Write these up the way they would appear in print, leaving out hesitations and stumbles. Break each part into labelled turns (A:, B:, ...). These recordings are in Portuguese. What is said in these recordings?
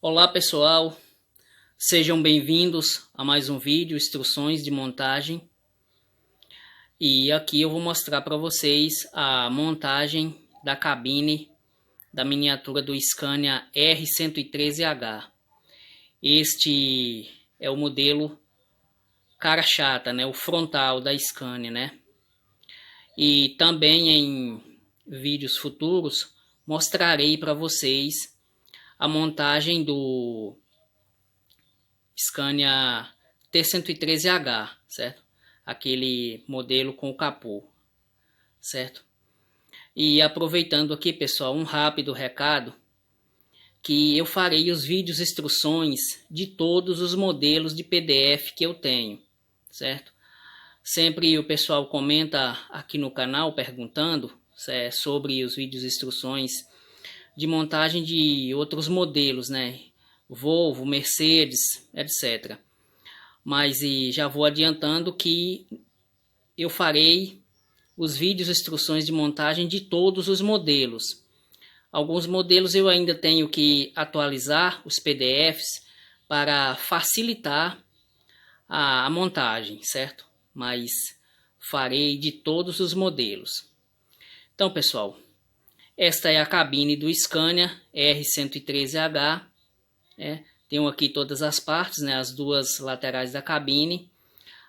A: Olá pessoal, sejam bem-vindos a mais um vídeo, instruções de montagem. E aqui eu vou mostrar para vocês a montagem da cabine da miniatura do Scania R113H. Este é o modelo cara chata, né? O frontal da Scania, né? E também em vídeos futuros mostrarei para vocês a montagem do Scania T113H, certo? Aquele modelo com o capô, certo? E aproveitando aqui, pessoal, um rápido recado, que eu farei os vídeos instruções de todos os modelos de PDF que eu tenho, certo? Sempre o pessoal comenta aqui no canal perguntando sobre os vídeos instruções de montagem de outros modelos, né? Volvo, Mercedes, etc. Mas já vou adiantando que eu farei os vídeos instruções de montagem de todos os modelos. Alguns modelos eu ainda tenho que atualizar os PDFs para facilitar a montagem, certo? Mas farei de todos os modelos. Então, pessoal, esta é a cabine do Scania R113H. Tenho aqui todas as partes, né? As duas laterais da cabine,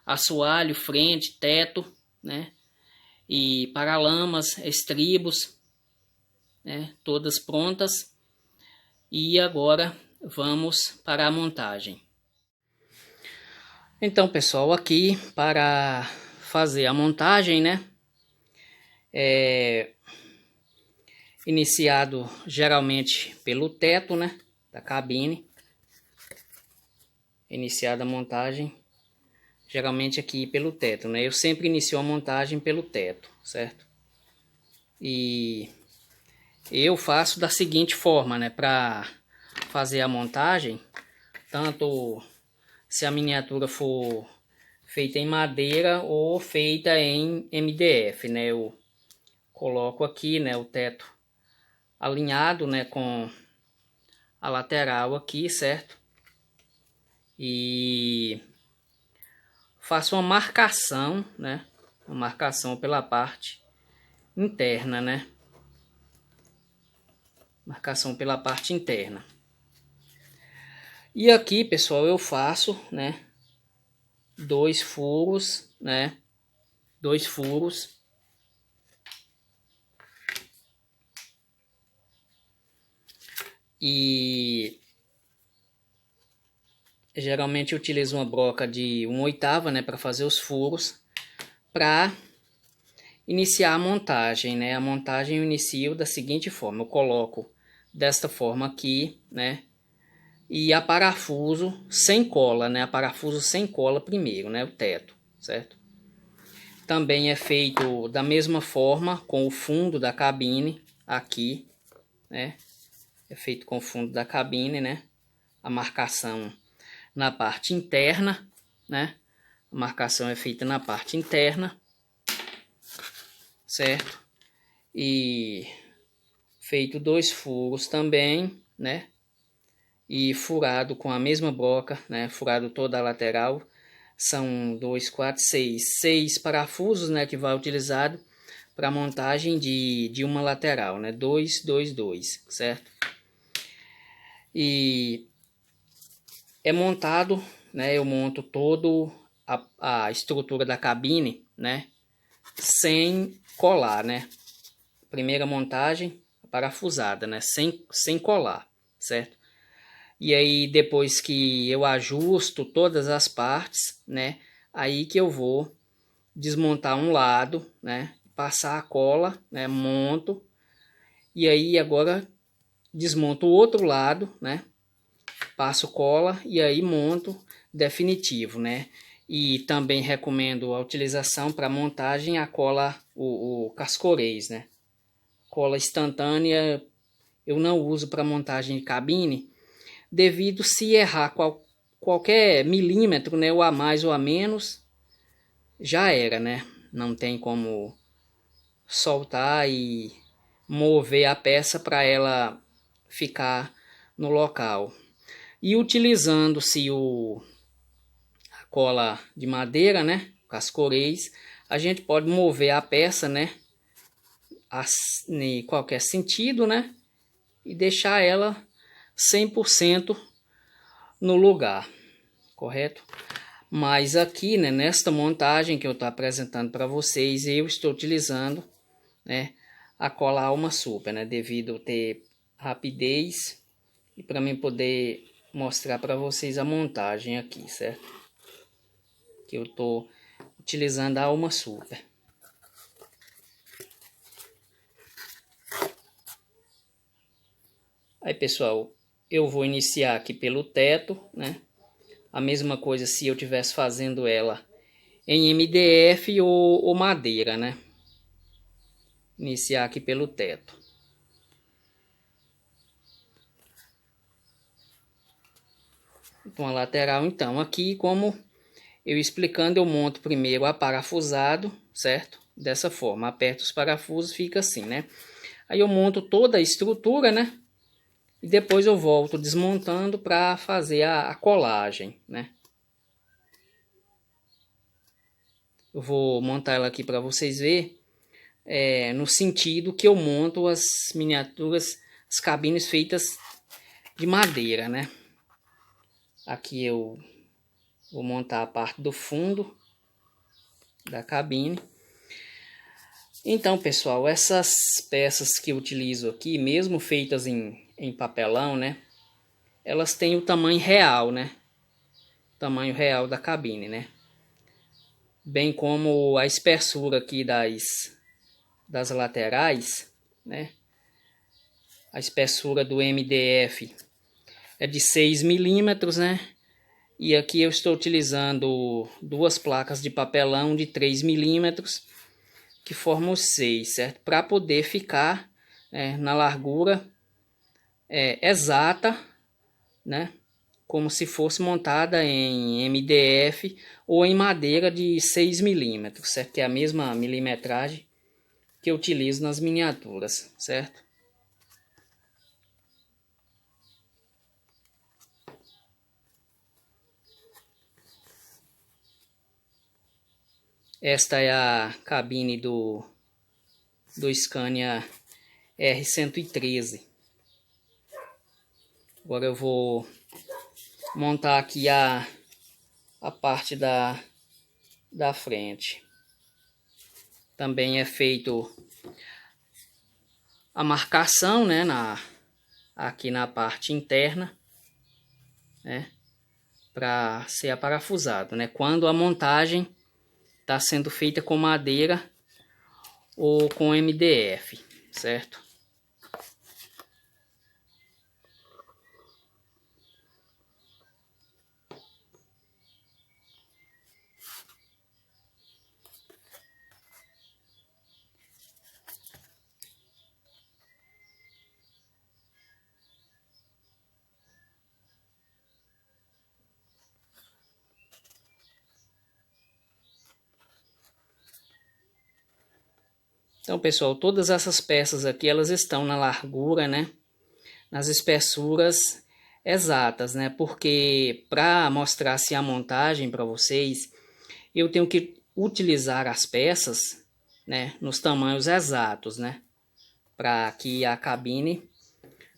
A: assoalho, frente, teto, né? E paralamas, estribos, né? Todas prontas. E agora vamos para a montagem. Então, pessoal, aqui para fazer a montagem, né? Iniciado geralmente pelo teto, né? Da cabine. Iniciada a montagem geralmente aqui pelo teto, né? Eu sempre inicio a montagem pelo teto, certo? E eu faço da seguinte forma, né? Para fazer a montagem, tanto se a miniatura for feita em madeira ou feita em MDF, né? Eu coloco aqui, né? O teto alinhado, né? Com a lateral aqui, certo? E faço uma marcação, né? Uma marcação pela parte interna, né? Marcação pela parte interna. E aqui, pessoal, eu faço, né? Dois furos, né? Dois furos. E geralmente eu utilizo uma broca de 1/8, né? Para fazer os furos. Para iniciar a montagem, né? A montagem eu inicio da seguinte forma. Eu coloco desta forma aqui, né? E a parafuso sem cola, né? A parafuso sem cola primeiro, né? O teto, certo? Também é feito da mesma forma com o fundo da cabine aqui, né? É feito com o fundo da cabine, né? A marcação na parte interna, né? A marcação é feita na parte interna, certo? E feito dois furos também, né? E furado com a mesma broca, né? Furado toda a lateral. São 2, 4, 6 parafusos, né? Que vai utilizado para montagem de uma lateral, né? 2, 2, 2, certo? E é montado, né? Eu monto todo a estrutura da cabine, né? Sem colar, né? Primeira montagem parafusada, né? Sem colar, certo? E aí depois que eu ajusto todas as partes, né? Aí que eu vou desmontar um lado, né? Passar a cola, né? Monto. E aí agora desmonto o outro lado, né? Passo cola e aí monto definitivo, né? E também recomendo a utilização para montagem a cola, o cascorês, né? Cola instantânea eu não uso para montagem de cabine, devido se errar qualquer milímetro, né, ou a mais ou a menos, já era, né? Não tem como soltar e mover a peça para ela ficar no local. E utilizando-se a cola de madeira, né, cascoreis, a gente pode mover a peça, né, em qualquer sentido, né, e deixar ela 100% no lugar, correto? Mas aqui, né, nesta montagem que eu estou apresentando para vocês, eu estou utilizando, né, a cola Alma Super, né, devido a ter rapidez e para mim poder mostrar para vocês a montagem aqui, certo? Que eu estou utilizando a Alma Super. Aí, pessoal, eu vou iniciar aqui pelo teto, né? A mesma coisa se eu tivesse fazendo ela em MDF ou madeira, né? Iniciar aqui pelo teto. Então, a lateral, então, aqui como eu explicando, eu monto primeiro aparafusado, certo? Dessa forma, aperto os parafusos, fica assim, né? Aí eu monto toda a estrutura, né? E depois eu volto desmontando para fazer a colagem, né? Eu vou montar ela aqui para vocês verem, no sentido que eu monto as miniaturas, as cabines feitas de madeira, né? Aqui eu vou montar a parte do fundo da cabine. Então, pessoal, essas peças que eu utilizo aqui, mesmo feitas em papelão, né? Elas têm o tamanho real, né? Tamanho real da cabine, né? Bem como a espessura aqui das laterais, né? A espessura do MDF é de 6 milímetros, né? E aqui eu estou utilizando duas placas de papelão de 3 milímetros, que formam 6, certo? Para poder ficar na largura exata, né? Como se fosse montada em MDF ou em madeira de 6 milímetros, certo? Que é a mesma milimetragem que eu utilizo nas miniaturas, certo? Esta é a cabine do Scania R113. Agora eu vou montar aqui a parte da frente. Também é feito a marcação, né, aqui na parte interna, né, para ser aparafusado, né, quando a montagem está sendo feita com madeira ou com MDF, certo? Então, pessoal, todas essas peças aqui, elas estão na largura, né, nas espessuras exatas, né, porque para mostrar assim a montagem para vocês, eu tenho que utilizar as peças, né, nos tamanhos exatos, né, para que a cabine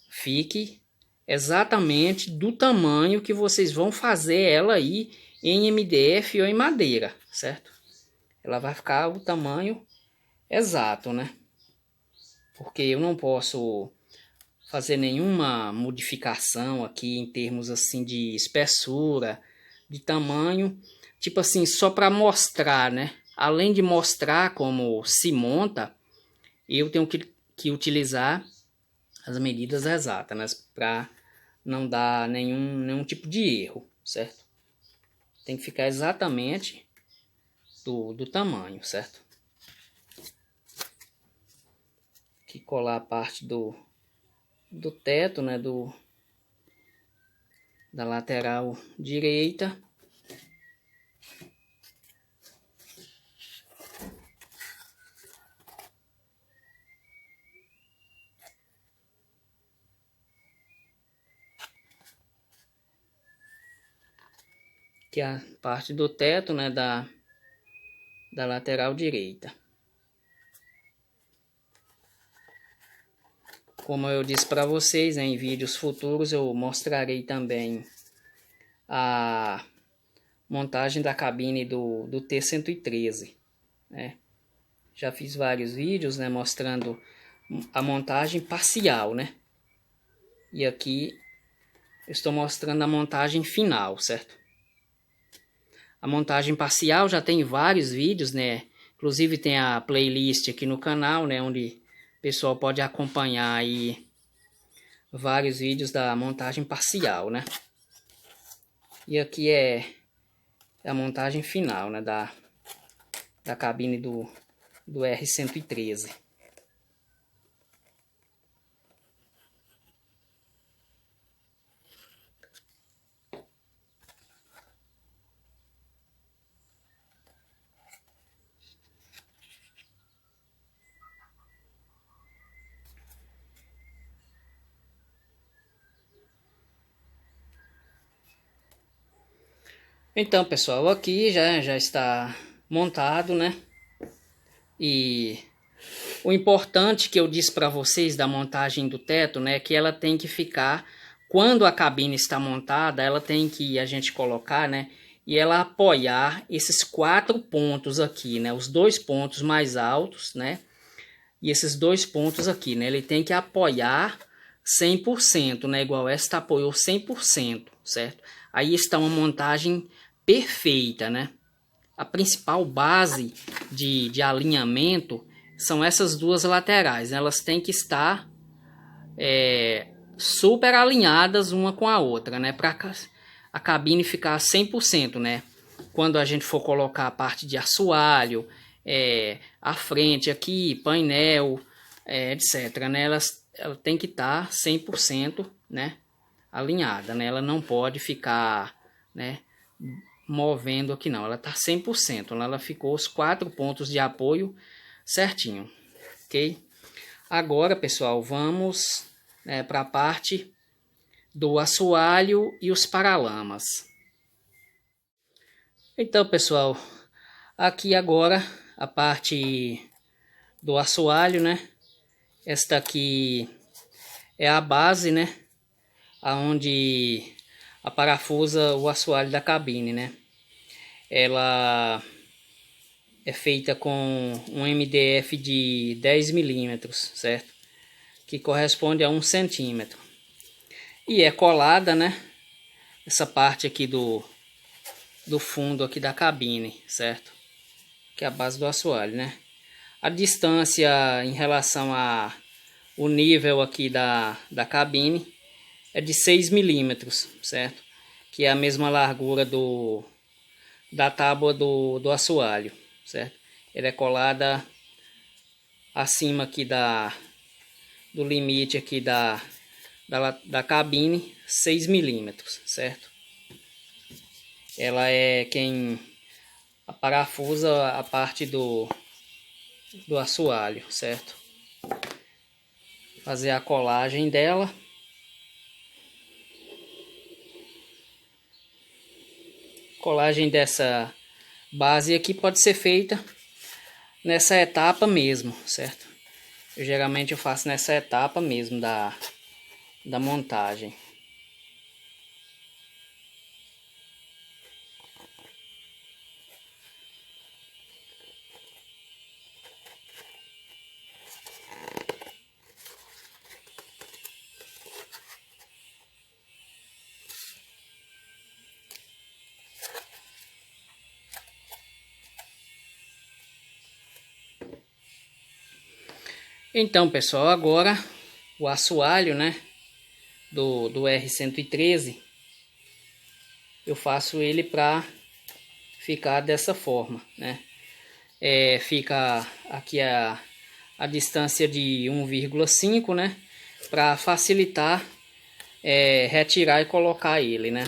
A: fique exatamente do tamanho que vocês vão fazer ela aí em MDF ou em madeira, certo? Ela vai ficar o tamanho exato, né? Porque eu não posso fazer nenhuma modificação aqui em termos assim de espessura, de tamanho, tipo assim, só para mostrar, né? Além de mostrar como se monta, eu tenho que utilizar as medidas exatas, né? Para não dar nenhum tipo de erro, certo? Tem que ficar exatamente do tamanho, certo? Aqui colar a parte do teto, né? Da lateral direita. que é a parte do teto, né, da lateral direita. Como eu disse para vocês, em vídeos futuros eu mostrarei também a montagem da cabine do T113, né? Já fiz vários vídeos, né, mostrando a montagem parcial, né? E aqui eu estou mostrando a montagem final, certo? A montagem parcial já tem vários vídeos, né? Inclusive tem a playlist aqui no canal, né, onde o pessoal pode acompanhar aí vários vídeos da montagem parcial, né? E aqui é a montagem final, né, da cabine do R113. Então, pessoal, aqui já está montado, né? E o importante que eu disse para vocês da montagem do teto, né, é que ela tem que ficar, quando a cabine está montada, ela tem que a gente colocar, né, e ela apoiar esses 4 pontos aqui, né, os 2 pontos mais altos, né, e esses 2 pontos aqui, né, ele tem que apoiar 100%, né, igual esta apoiou 100%, certo? Aí está uma montagem perfeita, né? A principal base de alinhamento são essas duas laterais, né? Elas têm que estar super alinhadas uma com a outra, né? Para a cabine ficar 100%, né? Quando a gente for colocar a parte de assoalho, a frente aqui, painel, etc, né? Ela tem que estar 100%, né, alinhada, né? Ela não pode ficar, né, movendo aqui não. Ela tá 100%, ela ficou os 4 pontos de apoio certinho, ok? Agora, pessoal, vamos, né, para a parte do assoalho e os paralamas. Então, pessoal, aqui agora a parte do assoalho, né? Esta aqui é a base, né? Aonde aparafusa o assoalho da cabine, né? Ela é feita com um MDF de 10 milímetros, certo? Que corresponde a 1 centímetro. E é colada, né? Essa parte aqui do fundo aqui da cabine, certo? Que é a base do assoalho, né? A distância em relação a o nível aqui da cabine é de 6 milímetros, certo? Que é a mesma largura da tábua do assoalho, certo? Ela é colada acima aqui do limite aqui da cabine, 6 milímetros, certo? Ela é quem parafusa a parte do assoalho, certo? Fazer a colagem dela. Colagem dessa base aqui pode ser feita nessa etapa mesmo, certo? Geralmente eu faço nessa etapa mesmo da montagem. Então, pessoal, agora o assoalho, né, do R113, eu faço ele para ficar dessa forma, né? Fica aqui a distância de 1,5, né, para facilitar retirar e colocar ele, né?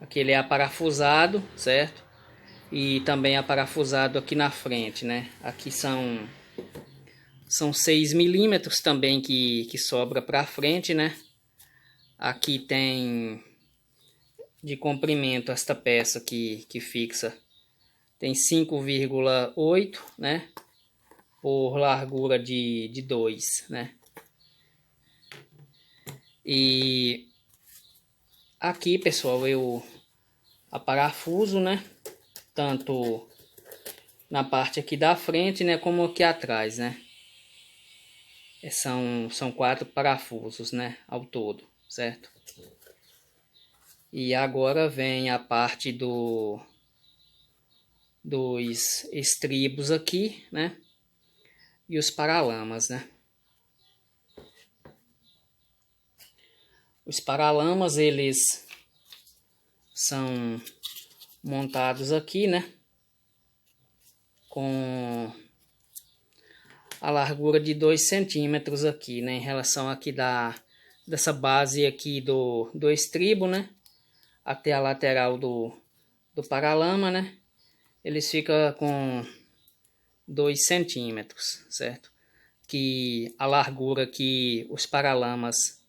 A: Aqui ele é aparafusado, certo? E também aparafusado aqui na frente, né? Aqui são 6 milímetros também que sobra para frente, né? Aqui tem de comprimento esta peça que fixa tem 5,8, né, por largura de 2, né. E aqui, pessoal, eu aparafuso, né, tanto na parte aqui da frente, né, como aqui atrás, né. São 4 parafusos, né, ao todo, certo? E agora vem a parte dos estribos aqui, né, e os paralamas, né. Os paralamas, eles são montados aqui, né, com a largura de 2 centímetros aqui, né, em relação aqui dessa base aqui do estribo, né, até a lateral do paralama, né, eles ficam com 2 centímetros, certo? Que a largura que os paralamas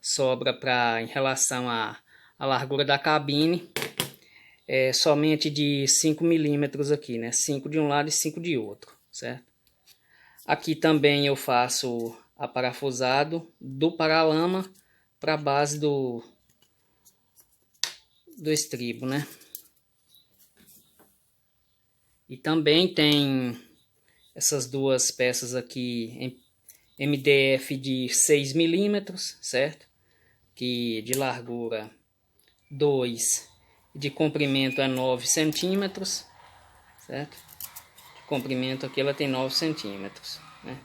A: sobra em relação à largura da cabine é somente de 5 milímetros aqui, né? 5 de um lado e 5 de outro, certo? Aqui também eu faço a parafusado do paralama para a base do estribo, né? E também tem essas duas peças aqui em MDF de 6 milímetros, certo? Que de largura 2 e de comprimento é 9 centímetros, certo? De comprimento aqui ela tem 9 centímetros, né?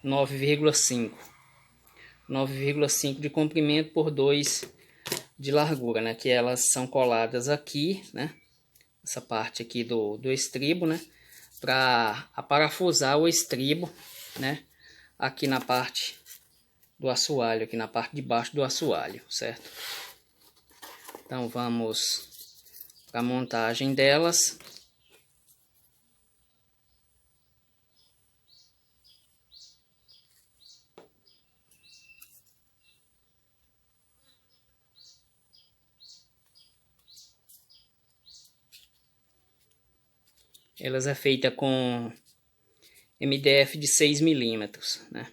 A: 9,5 de comprimento por 2 de largura, né? Que elas são coladas aqui, né? Essa parte aqui do estribo, né? Para parafusar o estribo, né? Aqui na parte do assoalho, aqui na parte de baixo do assoalho, certo? Então vamos para a montagem delas. Elas é feita com MDF de 6 milímetros, né?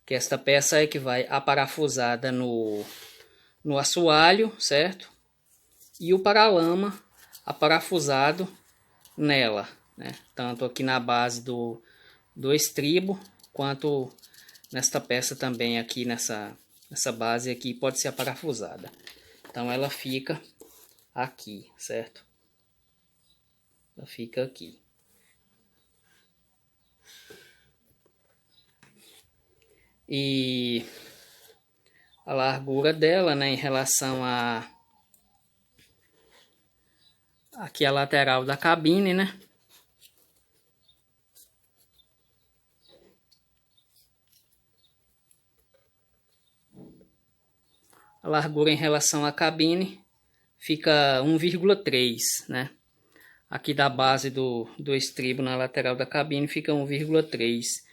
A: Que esta peça é que vai aparafusada no assoalho, certo? E o paralama aparafusado nela, né? Tanto aqui na base do estribo, quanto nesta peça também aqui nessa base aqui pode ser aparafusada. Então ela fica aqui, certo? Ela fica aqui. E a largura dela, né, em relação aqui a lateral da cabine, né? A largura em relação à cabine fica 1,3, né? Aqui da base do estribo na lateral da cabine fica 1,3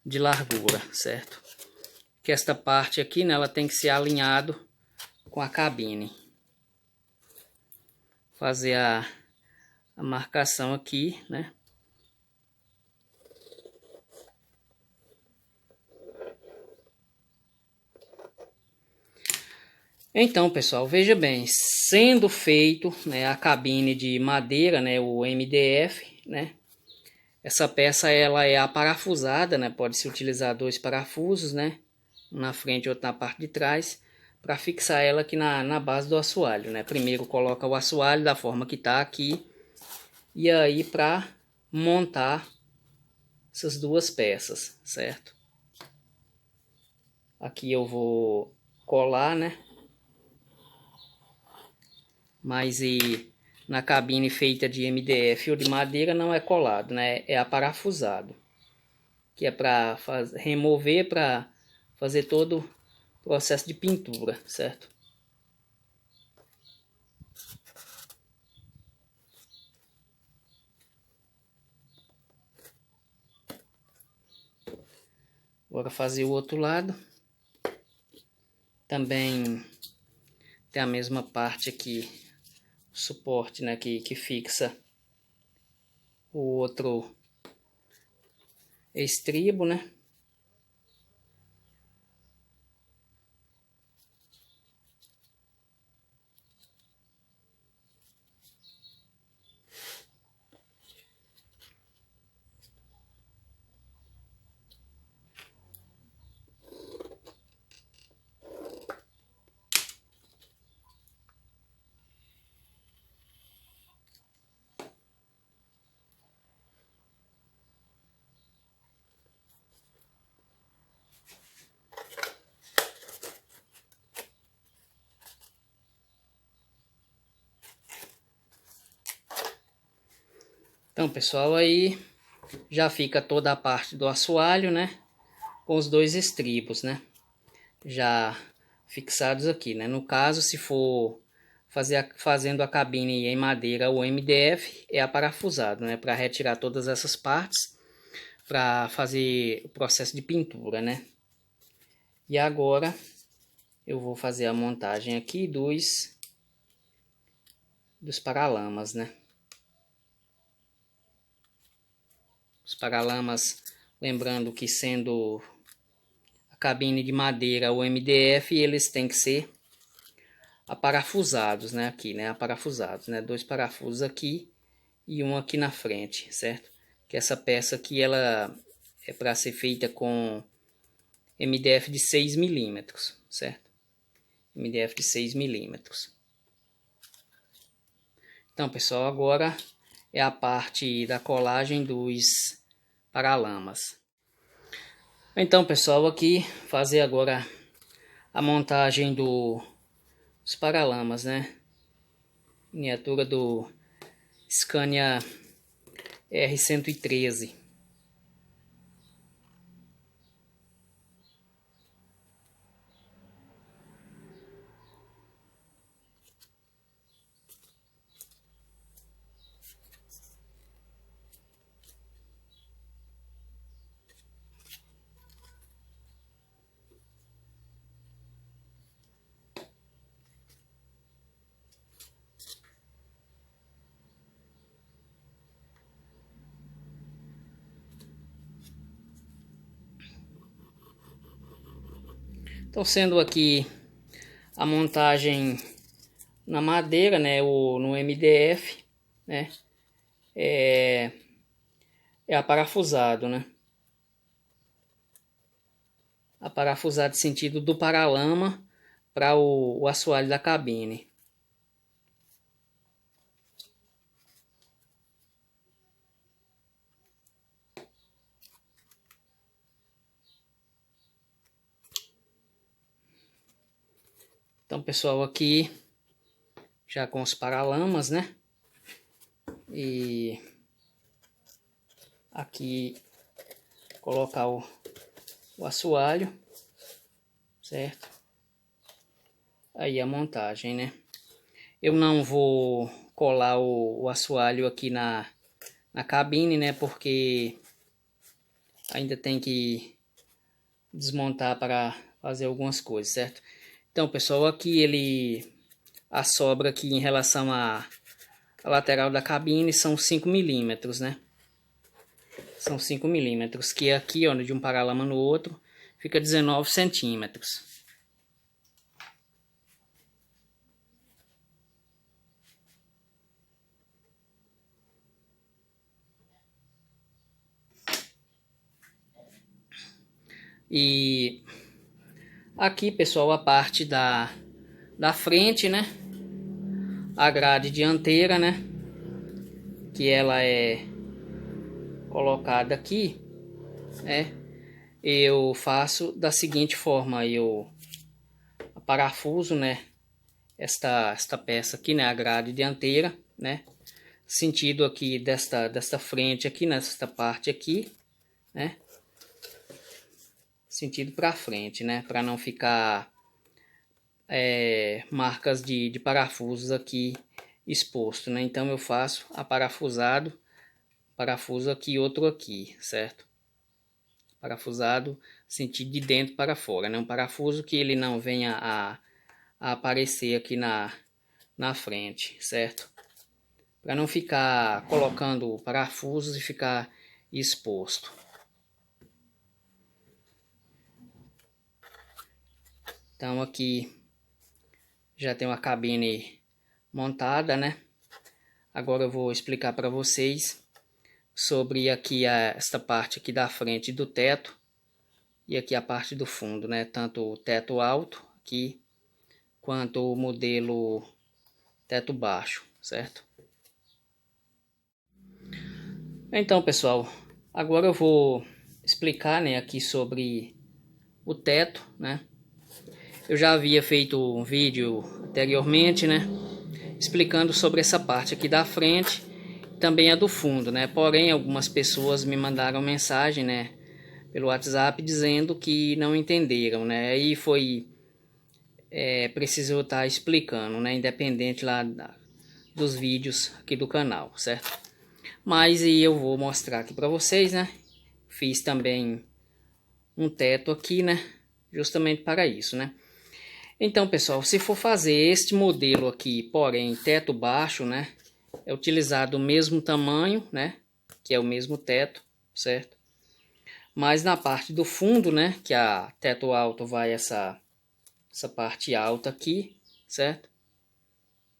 A: de largura, certo? Que esta parte aqui, né, ela tem que ser alinhado com a cabine. Fazer a marcação aqui, né? Então, pessoal, veja bem, sendo feito, né, a cabine de madeira, né, o MDF, né, essa peça ela é aparafusada, né, pode-se utilizar 2 parafusos, né, um na frente e outro na parte de trás, para fixar ela aqui na base do assoalho, né. Primeiro coloca o assoalho da forma que está aqui, e aí para montar essas duas peças, certo? Aqui eu vou colar, né, mas na cabine feita de MDF ou de madeira não é colado, né? É aparafusado, que é para remover, para fazer todo o processo de pintura, certo? Agora fazer o outro lado. Também tem a mesma parte aqui, o suporte, né, que fixa o outro estribo, né? Então, pessoal, aí já fica toda a parte do assoalho, né? Com os dois estribos, né? Já fixados aqui, né? No caso, se for fazendo a cabine em madeira ou MDF, é aparafusado, né? Para retirar todas essas partes, para fazer o processo de pintura, né? E agora eu vou fazer a montagem aqui dos paralamas, né? Os paralamas, lembrando que sendo a cabine de madeira ou MDF, eles têm que ser aparafusados, né? Aqui, né? Aparafusados, né? 2 parafusos aqui e um aqui na frente, certo? Que essa peça aqui, ela é para ser feita com MDF de 6 milímetros, certo? MDF de 6 milímetros. Então, pessoal, agora é a parte da colagem dos paralamas. Então, pessoal, aqui fazer agora a montagem dos paralamas, né? Miniatura do Scania R113. Então, sendo aqui a montagem na madeira, né, ou no MDF, né, é aparafusado, né, aparafusado no sentido do paralama para o assoalho da cabine. Então, pessoal, aqui já com os paralamas, né? E aqui colocar o assoalho, certo? Aí a montagem, né? Eu não vou colar o assoalho aqui na cabine, né? Porque ainda tem que desmontar para fazer algumas coisas, certo? Então, pessoal, aqui a sobra aqui em relação à lateral da cabine são 5 milímetros, né? São 5 milímetros, que aqui, ó, de um paralama no outro, fica 19 centímetros. E aqui, pessoal, a parte da frente, né? A grade dianteira, né? Que ela é colocada aqui, né? Eu faço da seguinte forma: eu parafuso, né? Esta peça aqui, né? A grade dianteira, né? Sentido aqui desta frente aqui, nesta parte aqui, né? Sentido para frente, né? Para não ficar marcas de parafusos aqui exposto, né? Então eu faço a parafusado, parafuso aqui, outro aqui, certo? Parafusado, sentido de dentro para fora, né? Um parafuso que ele não venha a aparecer aqui na frente, certo? Para não ficar colocando parafusos e ficar exposto. Então aqui já tem uma cabine montada, né? Agora eu vou explicar para vocês sobre aqui esta parte aqui da frente do teto e aqui a parte do fundo, né? Tanto o teto alto aqui quanto o modelo teto baixo, certo? Então, pessoal, agora eu vou explicar, né, aqui sobre o teto, né? Eu já havia feito um vídeo anteriormente, né, explicando sobre essa parte aqui da frente, também a do fundo, né? Porém, algumas pessoas me mandaram mensagem, né, pelo WhatsApp dizendo que não entenderam, né? Aí foi preciso eu estar explicando, né, independente lá dos vídeos aqui do canal, certo? Mas e eu vou mostrar aqui para vocês, né? Fiz também um teto aqui, né? Justamente para isso, né? Então, pessoal, se for fazer este modelo aqui, porém teto baixo, né? É utilizado o mesmo tamanho, né? Que é o mesmo teto, certo? Mas na parte do fundo, né? Que a teto alto vai essa parte alta aqui, certo?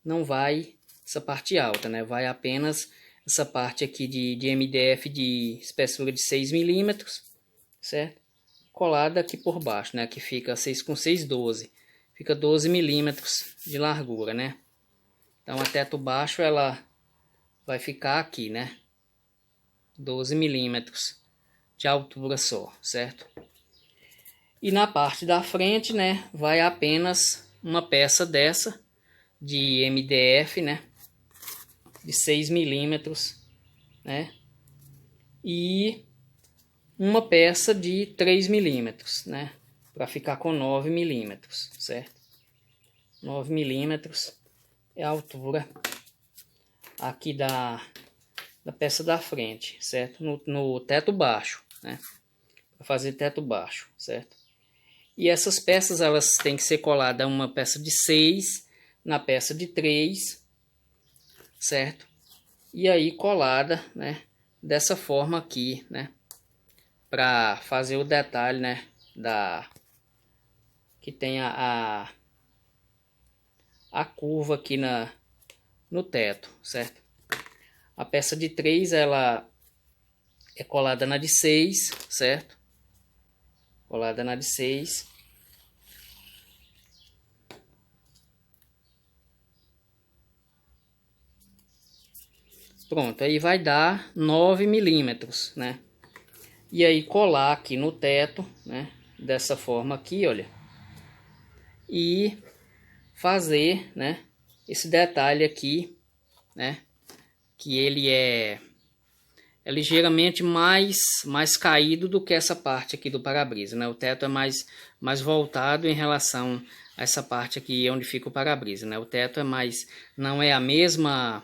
A: Não vai essa parte alta, né? Vai apenas essa parte aqui de MDF de espessura de 6 milímetros, certo? Colada aqui por baixo, né? Que fica 6 com 6, 12. Fica 12 milímetros de largura, né? Então a teto baixo ela vai ficar aqui, né? 12 milímetros de altura só, certo? E na parte da frente, né? Vai apenas uma peça dessa de MDF, né? De 6 milímetros, né? E uma peça de 3 milímetros, né? Para ficar com 9 milímetros, certo? 9 milímetros é a altura aqui da peça da frente, certo? No teto baixo, né? Para fazer teto baixo, certo? E essas peças elas têm que ser coladas uma peça de 6 na peça de 3, certo? E aí colada, né? Dessa forma aqui, né? Para fazer o detalhe, né? Que tem a curva aqui no teto, certo? A peça de 3 ela é colada na de 6, certo? Colada na de 6. Pronto, aí vai dar 9 milímetros, né? E aí colar aqui no teto, né? Dessa forma aqui, olha. E fazer, né? Esse detalhe aqui, né? Que ele é ligeiramente mais caído do que essa parte aqui do para-brisa, né? O teto é mais voltado em relação a essa parte aqui onde fica o para-brisa, né? O teto é não é a mesma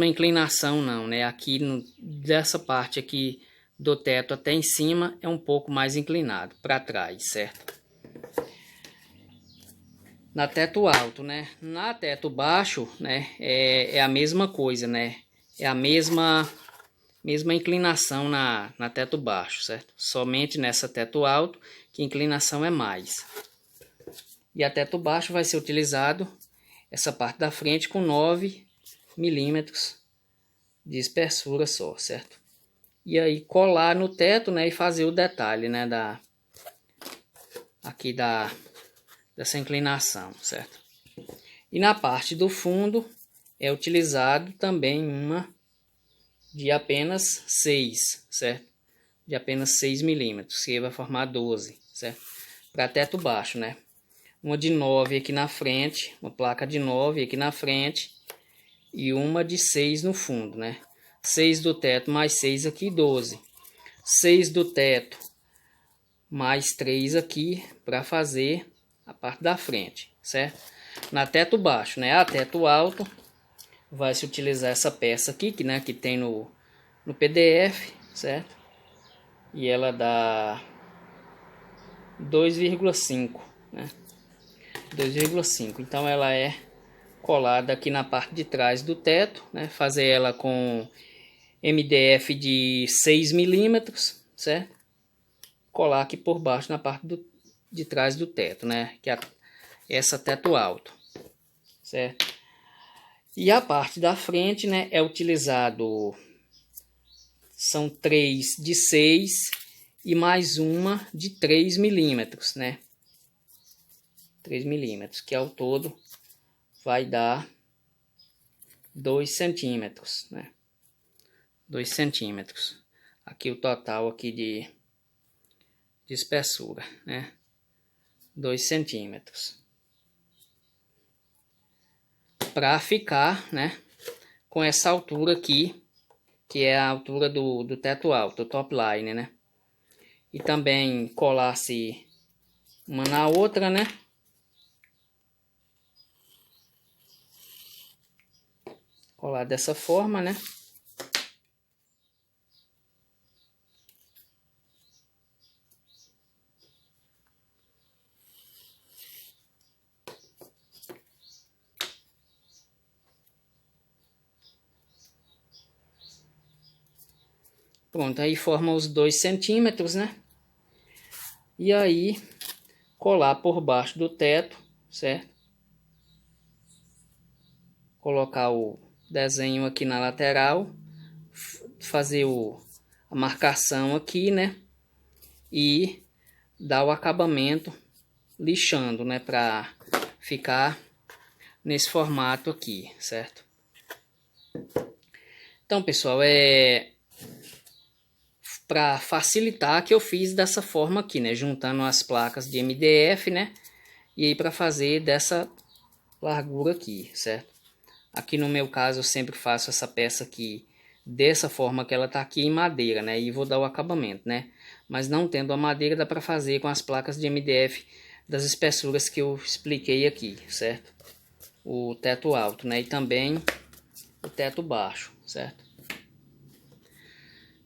A: inclinação não, né? Aqui dessa parte aqui do teto até em cima é um pouco mais inclinado para trás, certo? Na teto alto, né? Na teto baixo, né? É a mesma coisa, né? É a mesma inclinação na teto baixo, certo? Somente nessa teto alto que a inclinação é mais. E a teto baixo vai ser utilizado essa parte da frente com 9 milímetros de espessura só, certo? E aí colar no teto, né, e fazer o detalhe, né, aqui dessa inclinação, certo? E na parte do fundo é utilizado também uma de apenas 6, certo? De apenas 6 milímetros, que vai formar 12, certo? Para teto baixo, né? Uma de 9 aqui na frente, uma placa de 9 aqui na frente e uma de 6 no fundo, né? 6 do teto mais 6 aqui, 12. 6 do teto mais 3 aqui para fazer a parte da frente, certo? Na teto baixo, né? A teto alto vai se utilizar essa peça aqui, que tem no PDF, certo? E ela dá 2,5, né? 2,5. Então ela é colada aqui na parte de trás do teto, né? Fazer ela com MDF de 6 milímetros, certo? Colar aqui por baixo na parte de trás do teto, né? Que é essa teto alto, certo? E a parte da frente, né? É utilizado, são 3 de 6 e mais uma de 3 milímetros, né? 3 milímetros, que ao todo vai dar 2 centímetros, né? 2 centímetros. Aqui o total aqui de espessura, né? 2 centímetros. Para ficar, né? Com essa altura aqui, que é a altura do teto alto, do top line, né? E também colar-se uma na outra, né? Colar dessa forma, né? Pronto, aí forma os 2 centímetros, né? E aí, colar por baixo do teto, certo? Colocar o desenho aqui na lateral, fazer a marcação aqui, né? E dar o acabamento lixando, né? Para ficar nesse formato aqui, certo? Então, pessoal, para facilitar que eu fiz dessa forma aqui, né? Juntando as placas de MDF, né? E aí para fazer dessa largura aqui, certo? Aqui no meu caso eu sempre faço essa peça aqui dessa forma que ela tá aqui em madeira, né? E vou dar o acabamento, né? Mas não tendo a madeira dá para fazer com as placas de MDF das espessuras que eu expliquei aqui, certo? O teto alto, né? E também o teto baixo, certo?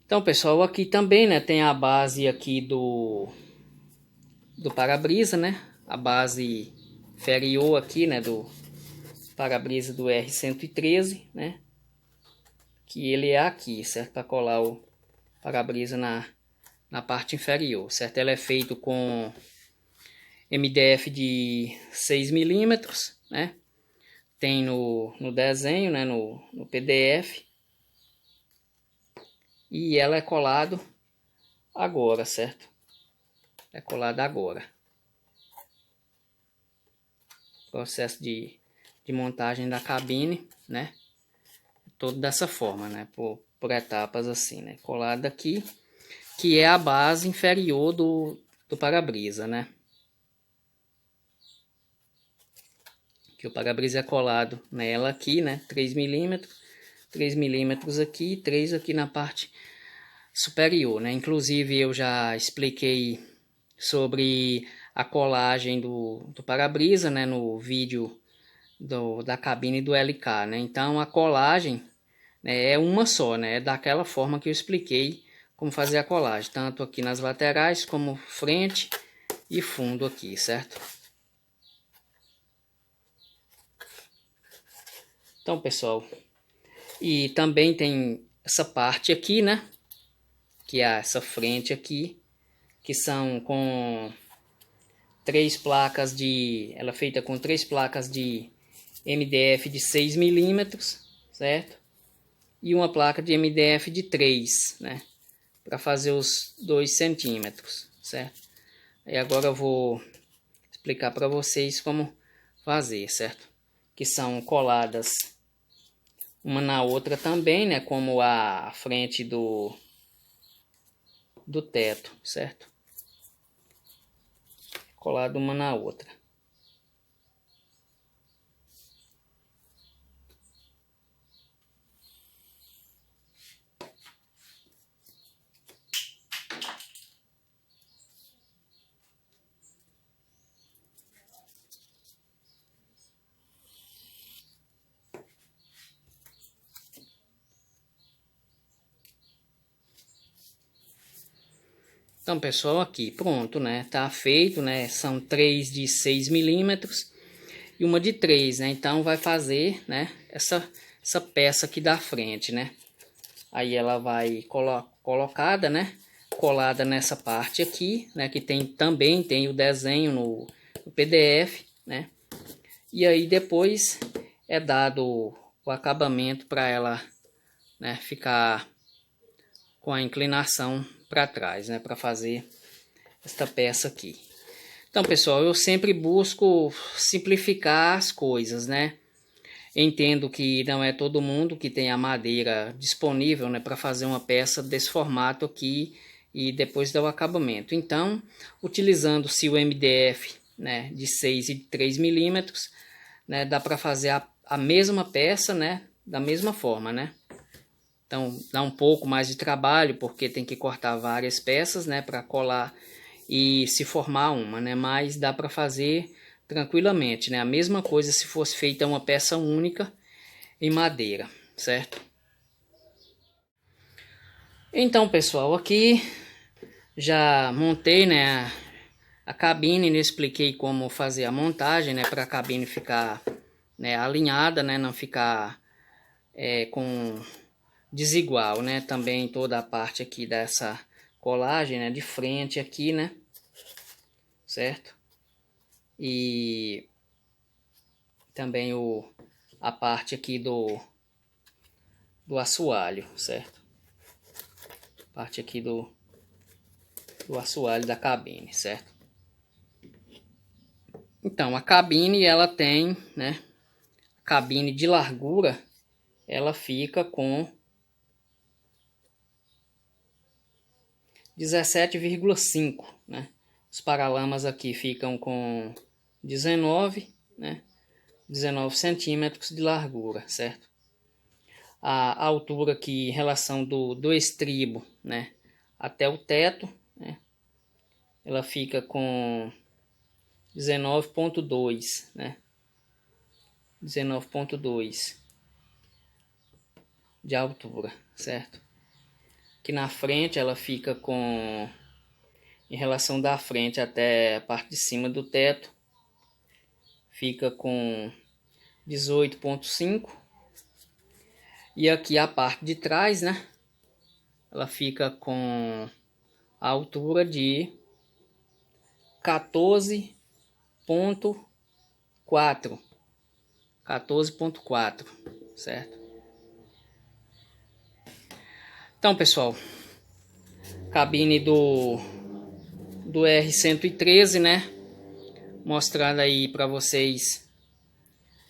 A: Então, pessoal, aqui também, né, tem a base aqui do para-brisa, né? A base inferior aqui, né, do para-brisa do R113, né? Que ele é aqui, certo? Para colar o para-brisa na parte inferior, certo? Ela é feito com MDF de 6 milímetros, né? Tem no desenho, né? No PDF. E ela é colado agora, certo? É colada agora. Processo de montagem da cabine, né? Todo dessa forma, né? Por etapas assim, né? Colado aqui, que é a base inferior do para-brisa, né? Que o para-brisa é colado nela aqui, né? 3 milímetros, 3 milímetros aqui, 3 aqui na parte superior, né? Inclusive eu já expliquei sobre a colagem do para-brisa, né? No vídeo da cabine do LK, né? Então a colagem, né, é uma só, né? É daquela forma que eu expliquei como fazer a colagem, tanto aqui nas laterais como frente e fundo aqui, certo? Então, pessoal, e também tem essa parte aqui, né? Que é essa frente aqui, que são com 3 placas de... Ela é feita com 3 placas de MDF de 6 milímetros, certo? E uma placa de MDF de 3, né? Para fazer os 2 centímetros, certo? E agora eu vou explicar para vocês como fazer, certo? Que são coladas uma na outra também, né? Como a frente do teto, certo? Colado uma na outra. Então, pessoal, aqui, pronto, né? Tá feito, né? São 3 de 6 milímetros e uma de 3, né? Então, vai fazer, né? Essa peça aqui da frente, né? Aí ela vai colocada, né? Colada nessa parte aqui, né? Que também tem o desenho no PDF, né? E aí depois é dado o acabamento para ela, né? Ficar com a inclinação para trás, né? Para fazer esta peça aqui. Então, pessoal, eu sempre busco simplificar as coisas, né? Entendo que não é todo mundo que tem a madeira disponível, né, para fazer uma peça desse formato aqui e depois dar o acabamento. Então, utilizando-se o MDF, né, de 6 e de 3 milímetros, né, dá para fazer a mesma peça, né, da mesma forma, né? Então, dá um pouco mais de trabalho, porque tem que cortar várias peças, né, para colar e se formar uma, né? Mas dá para fazer tranquilamente, né? A mesma coisa se fosse feita uma peça única em madeira, certo? Então, pessoal, aqui já montei, né, a cabine, né, expliquei como fazer a montagem, né, para a cabine ficar, né, alinhada, né, não ficar com desigual, né? Também toda a parte aqui dessa colagem, né, de frente aqui, né, certo? E também a parte aqui do assoalho, certo? Parte aqui do assoalho da cabine, certo? Então, a cabine, ela tem, né, cabine de largura, ela fica com 17,5, né? Os paralamas aqui ficam com 19, né? 19 centímetros de largura, certo? A altura aqui em relação do estribo, né, até o teto, né, ela fica com 19,2, né? 19,2 de altura, certo? Aqui na frente ela fica com, em relação da frente até a parte de cima do teto, fica com 18,5. E aqui a parte de trás, né, ela fica com a altura de 14,4, 14,4, certo? Então, pessoal, cabine do R113, né? Mostrando aí para vocês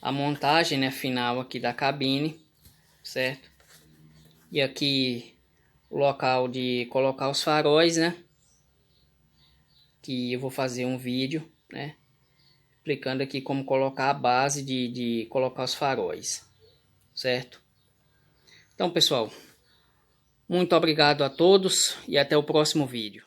A: a montagem, né, final aqui da cabine, certo? E aqui o local de colocar os faróis, né? Que eu vou fazer um vídeo, né, explicando aqui como colocar a base de colocar os faróis, certo? Então, pessoal, muito obrigado a todos e até o próximo vídeo.